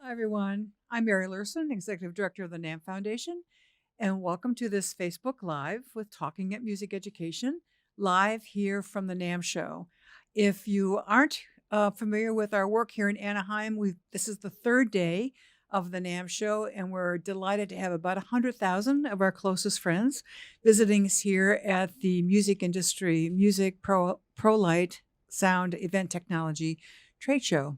Hi, everyone. I'm Mary Lurson, Executive Director of the NAMM Foundation, and welcome to this Facebook Live with Talking at Music Education, live here from the NAMM Show. If you aren't familiar with our work here in Anaheim, this is the third day of the NAMM Show, and we're delighted to have about 100,000 of our closest friends visiting us here at the Music Industry Music ProLight Sound Event Technology Trade Show.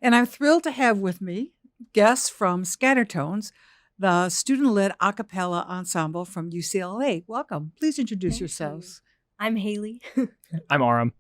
And I'm thrilled to have with me guests from Scattertones, the student-led a cappella ensemble from UCLA. Welcome. Please introduce yourselves. I'm Haley. I'm Aram.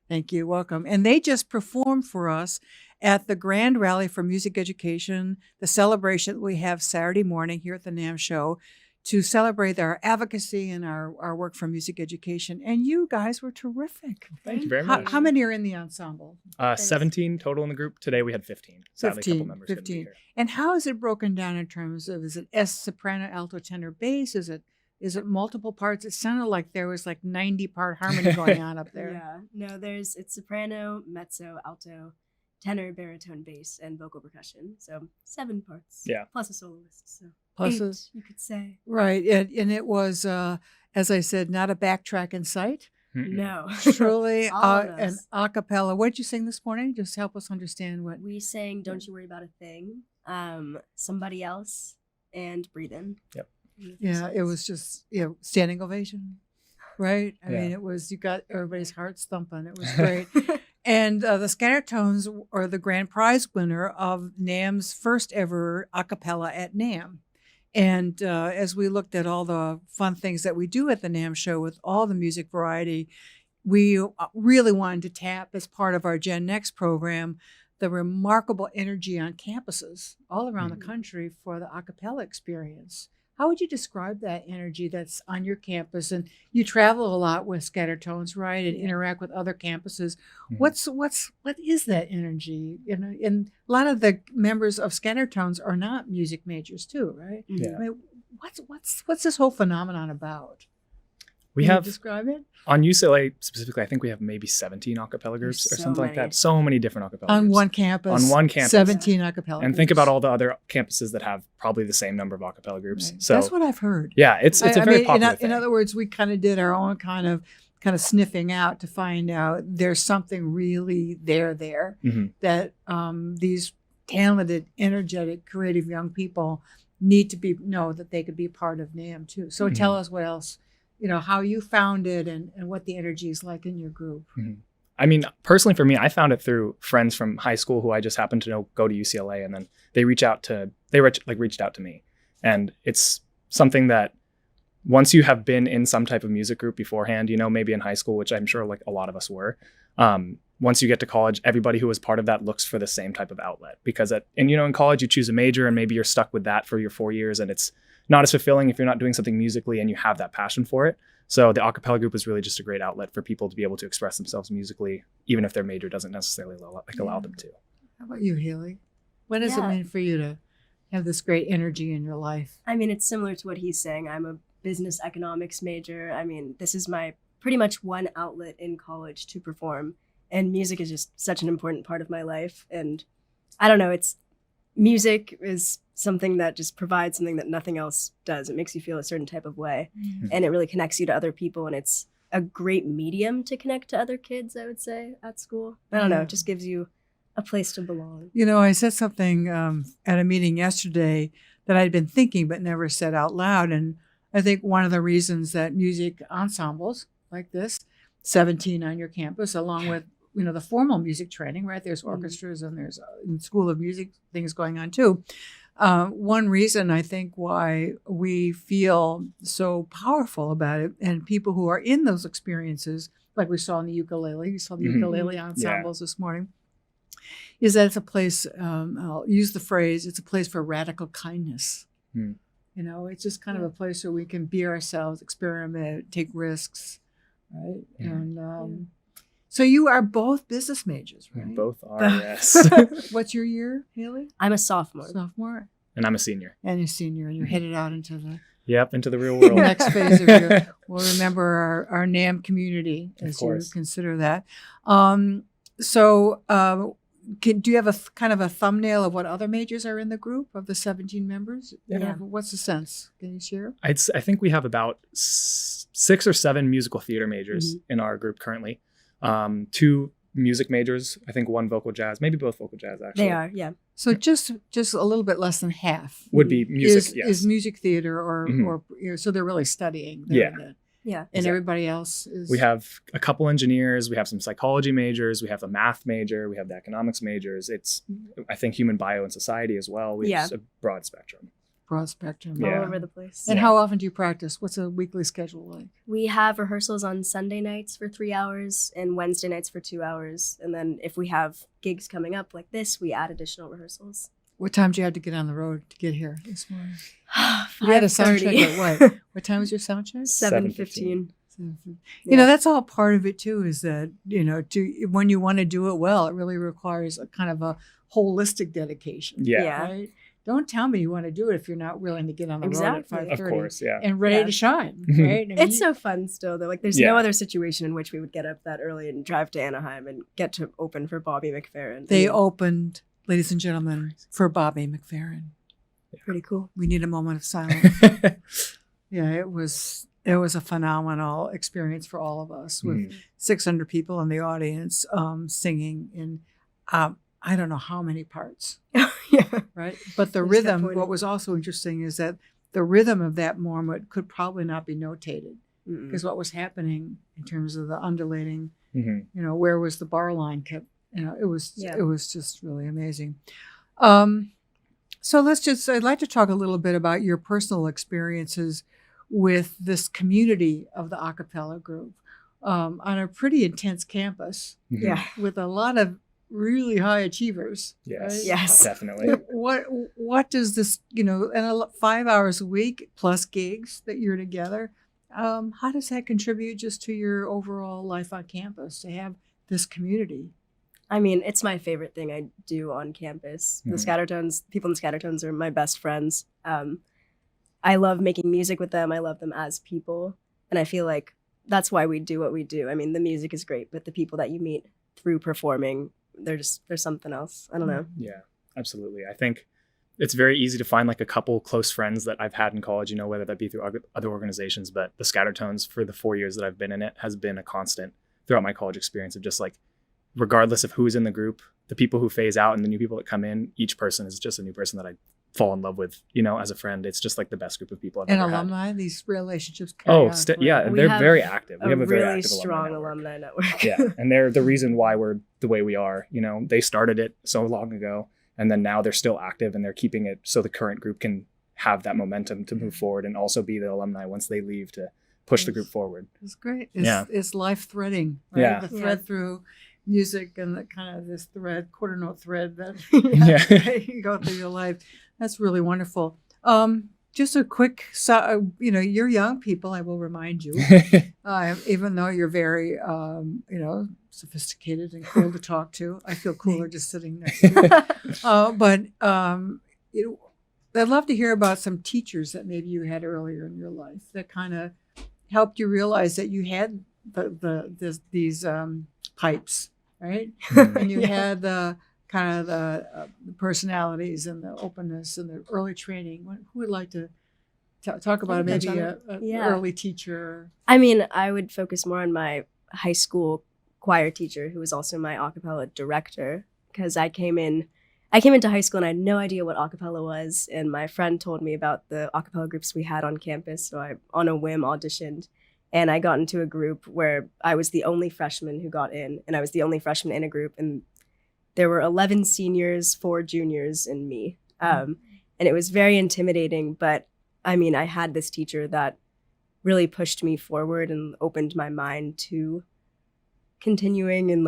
Thank you. Welcome. And they just performed for us at the Grand Rally for Music Education, the celebration that we have Saturday morning here at the NAMM Show to celebrate our advocacy and our work for music education. And you guys were terrific. Thank you very much. How many are in the ensemble? 17 total in the group. Today we had 15. Sadly, a couple members couldn't be here. And how is it broken down in terms of, is it soprano, alto, tenor, bass? Is it multiple parts? It sounded like there was like 90-part harmony going on up there. Yeah, no, it's soprano, mezzo, alto, tenor, baritone, bass, and vocal percussion. So 7 parts. Yeah. Plus a soloist. So Plus 8, you could say. Right. And it was, as I said, not a backtrack in sight. No. Truly All of an us. a cappella. What did you sing this morning? Just help us understand what. We sang Don't You Worry About a Thing, Somebody Else, and Breathe In. Yep. Yeah, it was just, standing ovation. Right? I Yeah. mean, it was, you got everybody's hearts thumping. It was great. And the Scattertones are the grand prize winner of NAMM's first ever a cappella at NAMM. And as we looked at all the fun things that we do at the NAMM Show with all the music variety, we really wanted to tap, as part of our Gen Next program, the remarkable energy on campuses all around the country for the a cappella experience. How would you describe that energy that's on your campus? And you travel a lot with Scattertones, right? And interact with other campuses. What is that energy? And a lot of the members of Scattertones are not music majors too, right? Yeah. I mean, what's this whole phenomenon about? We Can you have, describe it? on UCLA specifically, I think we have maybe 17 a cappella groups There's or so something like many. that. So many different a cappella On groups. one campus. On one campus. 17 a cappella And think about all the other campuses that have probably the same number of a cappella groups. Right. So That's what I've heard. yeah, it's a very popular thing. In other words, we kind of did our own kind of sniffing out to find out there's something really there that these talented, energetic, creative young people need to know that they could be part of NAMM too. So tell us what else, how you found it and what the energy is like in your group. I mean, personally for me, I found it through friends from high school who I just happened to know go to UCLA, and then they reached out to me. And it's something that once you have been in some type of music group beforehand, maybe in high school, which I'm sure like a lot of us were, once you get to college, everybody who was part of that looks for the same type of outlet, because in college you choose a major and maybe you're stuck with that for your 4 years, and it's not as fulfilling if you're not doing something musically and you have that passion for it. So the a cappella group is really just a great outlet for people to be able to express themselves musically, even if their major doesn't necessarily allow them to. How about you, Haley? What does it mean for you to have this great energy in your life? I mean, it's similar to what he's saying. I'm a business economics major. I mean, this is my pretty much one outlet in college to perform. And music is just such an important part of my life. And I don't know, music is something that just provides something that nothing else does. It makes you feel a certain type of way. And it really connects you to other people. And it's a great medium to connect to other kids, I would say, at school. I don't know, it just gives you a place to belong. I said something at a meeting yesterday that I'd been thinking but never said out loud. And I think one of the reasons that music ensembles like this, 17 on your campus, along with the formal music training, right? There's orchestras and there's School of Music things going on too. One reason I think why we feel so powerful about it, and people who are in those experiences, like we saw in the ukulele, ukulele ensembles this morning, is that it's a place, I'll use the phrase, it's a place for radical kindness. It's just kind of a place where we can be ourselves, experiment, take risks, right? And so you are both business majors, right? We both are, yes. What's your year, Haley? I'm a sophomore. Sophomore. And I'm a senior. And you're senior, and you're headed out into the into the real world. next phase of your. We'll remember our NAMM community as you consider that. So do you have a kind of a thumbnail of what other majors are in the group of the 17 members? Yeah. What's the sense? Can you share? I think we have about 6 or 7 musical theater majors Mm-hmm. in our group currently. 2 music majors, I think 1 vocal jazz, maybe both vocal jazz actually. They are, yeah. So just a little bit less than half Would be music, yes. is music theater or Mhm. or so they're really studying. Yeah. Yeah. And Exactly. everybody else is. We have a couple engineers, we have some psychology majors, we have the math major, we have the economics majors. It's, I think, human bio and society as well. We have a broad spectrum. broad spectrum. Yeah. All over the place. And Yeah. how often do you practice? What's a weekly schedule like? We have rehearsals on Sunday nights for 3 hours and Wednesday nights for 2 hours. And then if we have gigs coming up like this, we add additional rehearsals. What time do you have to get on the road to get here this morning? You had a sound check 5:30. at what? What time was your sound check? 7:15. You know, that's all part of it too, is that, when you want to do it well, it really requires a kind of a holistic dedication. Yeah. Yeah. Right? Don't tell me you want to do it if you're not willing to get on the road at Exactly. 5:30 Of course, yeah. and ready Yeah. to shine. Mhm. Right? I mean, It's so fun still, though. Like, there's Yeah. no other situation in which we would get up that early and drive to Anaheim and get to open for Bobby McFerrin. they I mean, opened, ladies and gentlemen, for Bobby McFerrin. pretty cool. We need a moment of silence. Yeah, it was a phenomenal experience for all of us with Mhm. 600 people in the audience singing in I don't know how many parts, Yeah. right? But the Just rhythm, avoiding- what was also interesting is that the rhythm of that moment could probably not be notated Mm-mm. because what was happening in terms of the undulating, Mhm. where was the bar line kept, it was Yeah. just really amazing. So I'd like to talk a little bit about your personal experiences with this community of the a cappella group on a pretty intense campus Mhm. Yeah. with a lot of really high achievers. Yes. right? Yes. Definitely. What does this, and 5 hours a week plus gigs that you're together, how does that contribute just to your overall life on campus to have this community? I mean, it's my favorite thing I do on campus. The Mhm. Scattertones, people in the Scattertones are my best friends. I love making music with them. I love them as people. And I feel like that's why we do what we do. I mean, the music is great, but the people that you meet through performing, there's something else. I don't know. Yeah, absolutely. I think it's very easy to find like a couple close friends that I've had in college, whether that be through other organizations, but the Scattertones for the 4 years that I've been in it has been a constant throughout my college experience of just like, regardless of who's in the group, the people who phase out and the new people that come in, each person is just a new person that I fall in love with, as a friend. It's just like the best group of people I've And ever had. alumni, these relationships carry Oh, on yeah, forever. We they're have very active. We have a very really active strong network. alumni network. Yeah, and they're the reason why we're the way we are. They started it so long ago, and then now they're still active and they're keeping it so the current group can have that momentum to move forward and also be the alumni once they leave to push the group forward. It's great. Yeah. It's life threading, right? Yeah. The thread through music and the kind of this quarter note thread that Yeah. you go through your life. That's really wonderful. Just a quick, you're young people, I will remind you, even though you're very, sophisticated and cool to talk to. I feel cooler just sitting next to you. But I'd love to hear about some teachers that maybe you had earlier in your life that kind of helped you realize that you had these pipes, right? And you had the kind of the personalities and the openness and the early training. Who would like to talk about I can maybe touch an Yeah. early teacher? I mean, I would focus more on my high school choir teacher, who was also my a cappella director, because I came into high school and I had no idea what a cappella was, and my friend told me about the a cappella groups we had on campus, so I, on a whim, auditioned, and I got into a group where I was the only freshman who got in, and I was the only freshman in a group, and there were 11 seniors, 4 juniors, and me, and it was very intimidating, but I mean, I had this teacher that really pushed me forward and opened my mind to continuing and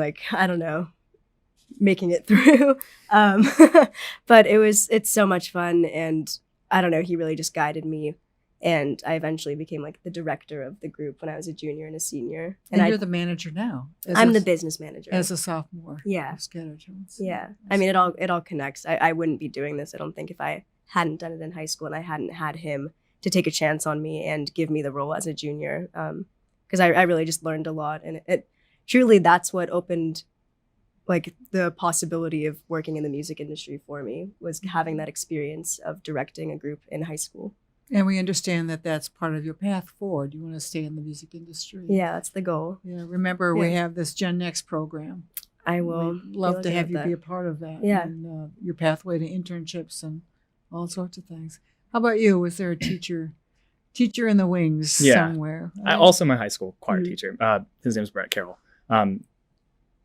making it through. But it's so much fun. And I don't know, he really just guided me. And I eventually became the director of the group when I was a junior and a senior. And you're the manager now. I'm the business manager. As a sophomore. Yeah. of Scattertones. Yeah. I mean, it all connects. I wouldn't be doing this, I don't think, if I hadn't done it in high school and I hadn't had him to take a chance on me and give me the role as a junior. Because I really just learned a lot. And it truly, that's what opened like the possibility of working in the music industry for me was having that experience of directing a group in high school. And we understand that that's part of your path forward. You want to stay in the music industry. Yeah, that's the goal. Yeah. Remember, we have this Gen Next program. I will We'd love to have you that. be a part of that. Yeah. And your pathway to internships and all sorts of things. How about you? Was there a teacher in the wings somewhere? Also my high school choir Mhm. teacher. His name's Brett Carroll.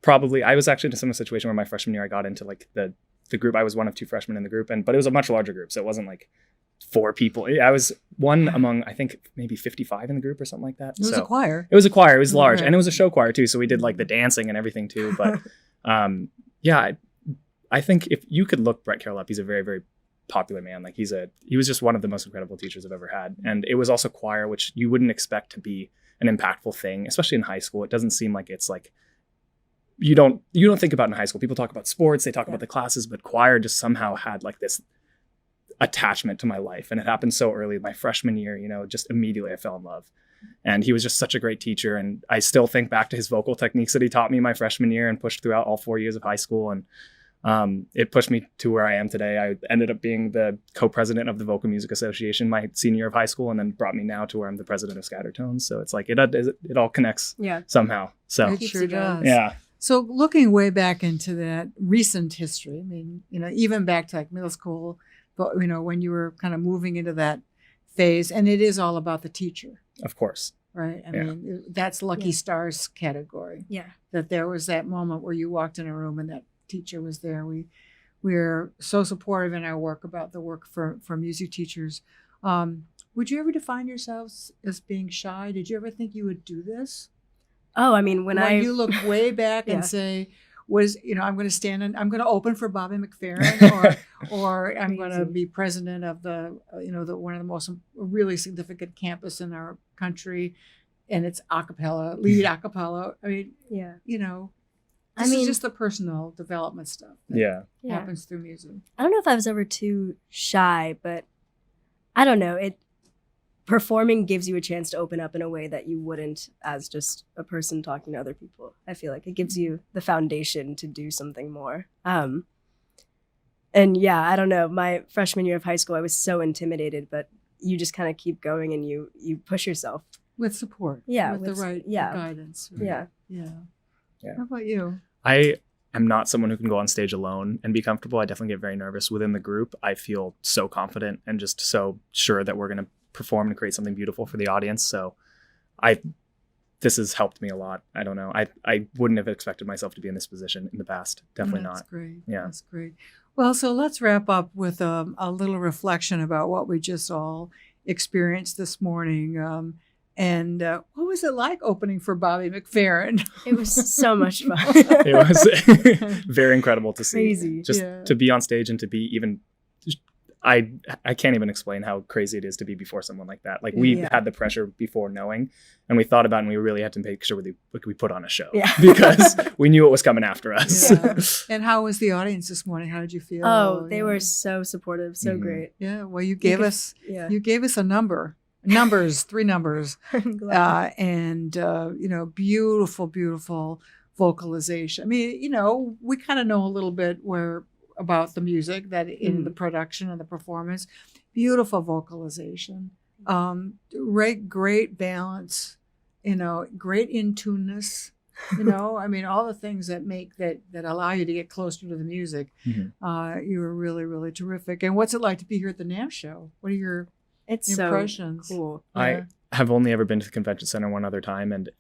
Probably, I was actually in a similar situation where my freshman year I got into like the group. I was one of 2 freshmen in the group, but it was a much larger group, so it wasn't like 4 people. I was one among, I think, maybe 55 in the group or something like that. It was a choir. It was a choir. It was large, Okay. and it was a show choir too. So we did like the dancing and everything too. But I think if you could look Brett Carroll up, he's a very, very popular man. Like he was just one of the most incredible teachers I've ever had. And it was also choir, which you wouldn't expect to be an impactful thing, especially in high school. It doesn't seem like it's like you don't think about in high school. People talk about sports, they talk about the classes, but choir just somehow had like this attachment to my life. And it happened so early, my freshman year, just immediately I fell in love. And he was just such a great teacher. And I still think back to his vocal techniques that he taught me my freshman year and pushed throughout all 4 years of high school. And it pushed me to where I am today. I ended up being the co-president of the Vocal Music Association my senior year of high school, and then brought me now to where I'm the president of Scattertones. So it's like it all connects somehow. So It sure does. yeah. So looking way back into that recent history, I mean, even back to like middle school, but when you were kind of moving into that phase, and it is all about the teacher, Of course. right? I mean, that's Lucky Stars category. Yeah. That there was that moment where you walked in a room and that teacher was there. We're so supportive in our work about the work for music teachers. Would you ever define yourselves as being shy? Did you ever think you would do this? Oh, I mean, when you look way back and say, I'm going to stand and I'm going to open for Bobby McFerrin, or I'm going to be president of the one of the most really significant campus in our country, and it's a cappella, lead a cappella. I mean, this is just the personal development stuff that happens through music. I don't know if I was ever too shy, but I don't know. Performing gives you a chance to open up in a way that you wouldn't as just a person talking to other people. I feel like it gives you the foundation to do something more. And I don't know. My freshman year of high school, I was so intimidated, but you just kind of keep going and you push yourself. With support. Yeah. With the right guidance. Right? Yeah. How about you? I am not someone who can go on stage alone and be comfortable. I definitely get very nervous. Within the group, I feel so confident and just so sure that we're going to perform and create something beautiful for the audience. So this has helped me a lot. I don't know. I wouldn't have expected myself to be in this position in the past. Definitely not. That's great. Yeah. That's great. Well, so let's wrap up with a little reflection about what we just all experienced this morning. And what was it like opening for Bobby McFerrin? It was so much fun. It was very incredible to see. Crazy. Just to be on stage and to be even, I can't even explain how crazy it is to be before someone like that. Like we had the pressure before knowing, and we thought about it, and we really had to make sure we put on a show because we knew what was coming after us. Yeah. And how was the audience this morning? How did you feel? Oh, they were so supportive, so great. Yeah. Well, you gave us a numbers, 3 numbers, I'm glad. and beautiful vocalization. I mean, we kind of know a little bit about the music that in the production and the performance. Beautiful vocalization, great balance, great in-tuneness. I mean, all the things that make that allow you to get closer to the music. You were really, really terrific. And what's it like to be here at the NAMM Show? What are your impressions? So cool. I have only ever been to the convention center one other time, and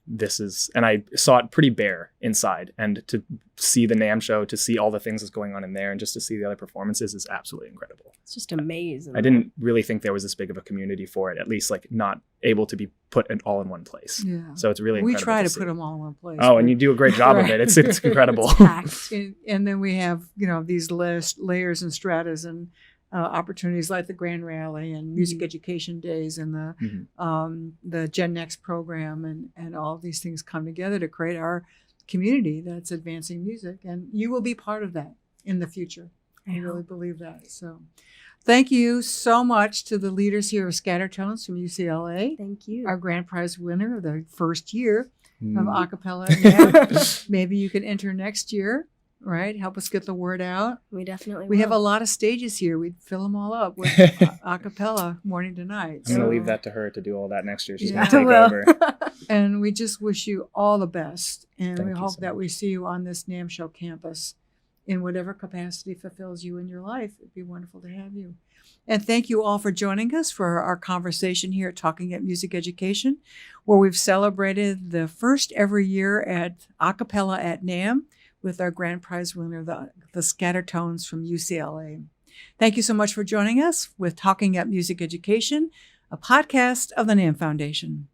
I saw it pretty bare inside, and to see the NAMM Show, to see all the things that's going on in there, and just to see the other performances is absolutely incredible. It's just amazing. I didn't really think there was this big of a community for it, at least like not able to be put all in one place. Yeah. So it's really incredible. We try to see. put them all in one place. Oh, and you do a great job of it. It's incredible. It's packed. And then we have, these layers and stratas and opportunities like the Grand Rally and Music Education Days and the Gen Next program and all of these things come together to create our community that's advancing music. And you will be part of that in the future. I really believe that. So thank you so much to the leaders here of Scattertones from UCLA. Thank you. Our grand prize winner of the first year of A Cappella. Maybe you can enter next year. right? Help us get the word out. We definitely We have a will. lot of stages here. We'd fill them all up with a cappella morning to night. I'm gonna So- leave that to her to do all that next year. She's Yeah. gonna take Well, over. And we just wish you all the best. And Thank we you hope so that we much. see you on this NAMM Show campus in whatever capacity fulfills you in your life. It'd be wonderful to have you. And thank you all for joining us for our conversation here at Talking at Music Education, where we've celebrated the first ever year at A Cappella at NAMM with our grand prize winner, the Scattertones from UCLA. Thank you so much for joining us with Talking at Music Education, a podcast of the NAMM Foundation.